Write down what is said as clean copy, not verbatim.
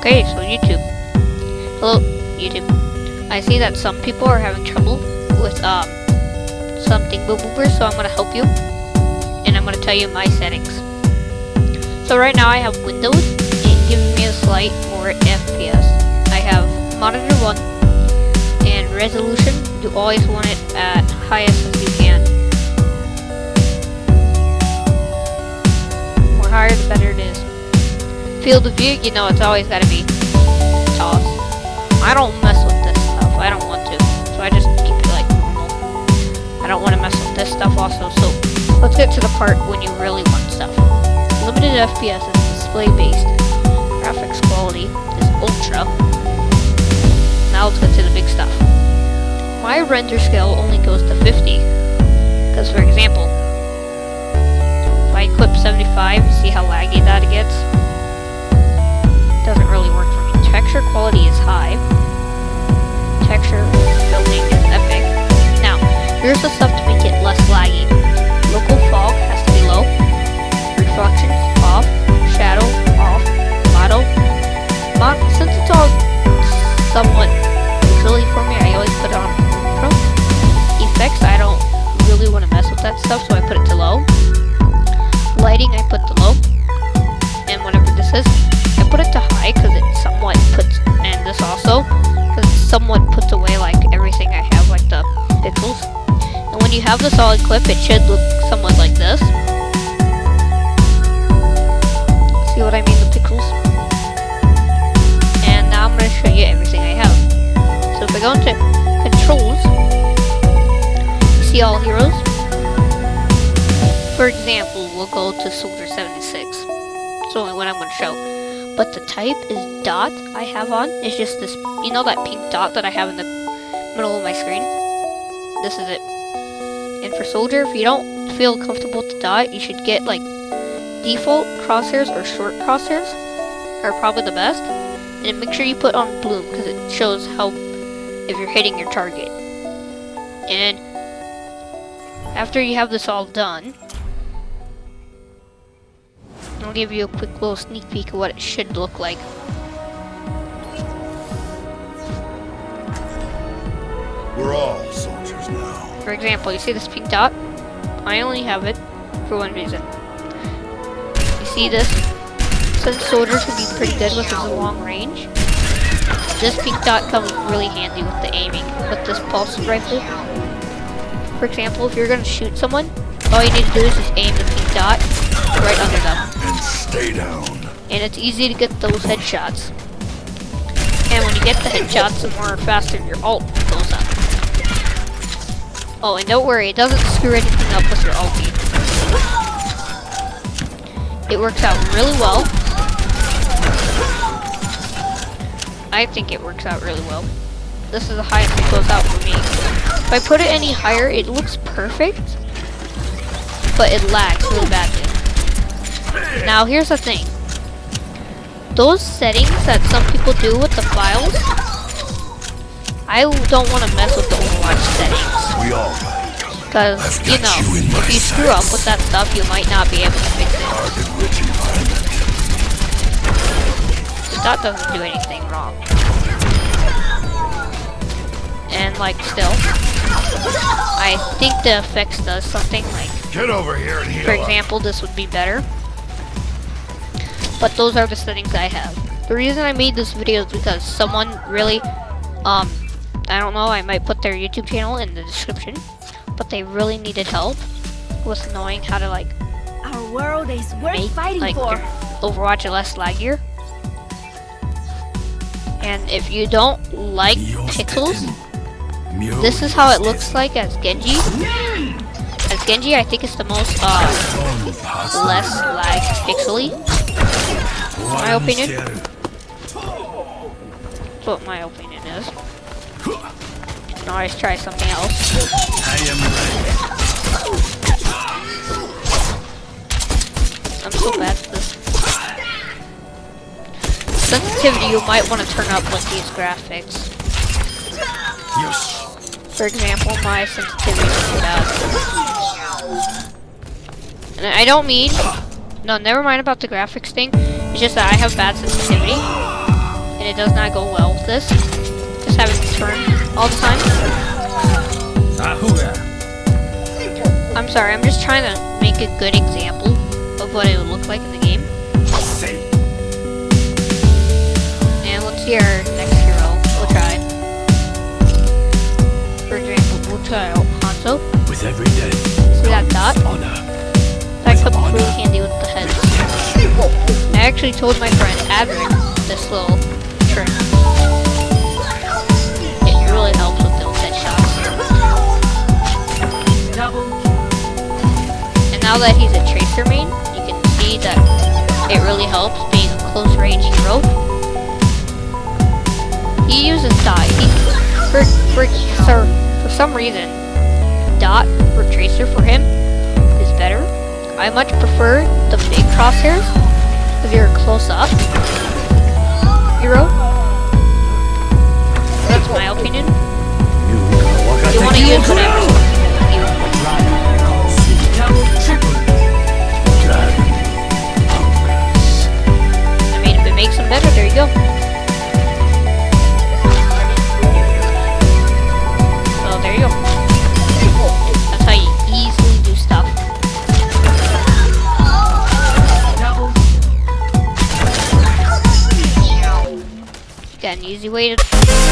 Okay, so YouTube. Hello, YouTube. I see that some people are having trouble with something boobers, so I'm gonna help you, and I'm gonna tell you my settings. So right now I have Windows, and giving me a slight more FPS. I have monitor 1, and resolution, you always want it at highest as you can. The more higher, the better it is. Field of view, you know it's always gotta be toss. I don't mess with this stuff, I don't want to, so I just keep it like normal. I don't want to mess with this stuff also, so let's get to the part when you really want stuff. Limited FPS is display based. Graphics quality is ultra. Now let's get to the big stuff. My render scale only goes to 50. Because for example, if I clip 75, see how laggy that gets? Doesn't really work for me. Texture quality is high. Texture building is epic. Now, here's the stuff to make it less laggy. Local fog has to be low. Reflections off. Shadow off. Model. Since it's all somewhat silly for me, I always put it on Pro. Effects, I don't really want to mess with that stuff, so I put it to low. Lighting, I put to low. And whatever this is, I put it to high because it somewhat puts, and this also, because it somewhat puts away like everything I have, like the pixels. And when you have the solid clip, it should look somewhat like this. See what I mean, the pixels? And now I'm going to show you everything I have. So if I go into controls, you see all heroes. For example, we'll go to Soldier 76. It's only what I'm going to show. But the type is dot I have on. It's just this, you know that pink dot that I have in the middle of my screen? This is it. And for Soldier, if you don't feel comfortable with the dot, you should get like default crosshairs or short crosshairs are probably the best. And make sure you put on bloom because it shows how if you're hitting your target. And after you have this all done, I'll give you a quick little sneak peek of what it should look like. We're all soldiers now. For example, you see this pink dot? I only have it for one reason. You see this? Since soldiers can be pretty good with this long range, this pink dot comes really handy with the aiming. With this pulse rifle, for example, if you're going to shoot someone, all you need to do is just aim the pink dot right under them. And stay down. And it's easy to get those headshots. And when you get the headshots, the more faster your ult goes up. Oh, and don't worry, it doesn't screw anything up with your ulti. It works out really well. I think it works out really well. This is the highest it goes out for me. If I put it any higher, it looks perfect, but it lags really badly. Now here's the thing. Those settings that some people do with the files, I don't want to mess with the OverWatch settings. We all because, you know, if you screw up with that stuff, you might not be able to fix it. The dot doesn't do anything wrong. And like still, I think the effects does something like, get over here and heal for example, this would be better. But those are the settings I have. The reason I made this video is because someone really, I don't know, I might put their YouTube channel in the description, but they really needed help with knowing how to like our world is worth make fighting like for. your Overwatch less laggier. And if you don't like pixels, this is how it looks like as Genji. As Genji, I think it's the most less lag pixely. My opinion. That's what my opinion is. You can always try something else. I'm so bad at this. Sensitivity, you might want to turn up with these graphics. For example, my sensitivity is too bad. And I don't mean... No, never mind about the graphics thing. It's just that I have bad sensitivity. and it does not go well with this. Just have it turn all the time. I'm sorry, I'm just trying to make a good example of what it would look like in the game. And let's see our next hero. We'll try. For example, we'll try out Hanzo. With every day, See that dot? honor. That comes really handy with the heads. I actually told my friend Adric this little trick. It really helps with those headshots. And now that he's a tracer main, you can see that it really helps being a close range hero. He uses dot. For some reason, dot or tracer for him is better. I much prefer the big crosshairs if you're close up hero. That's my opinion. You want to use whatever. I mean, if it makes them better, there you go. So there you go. That's how you easily do stuff. Got an easy way to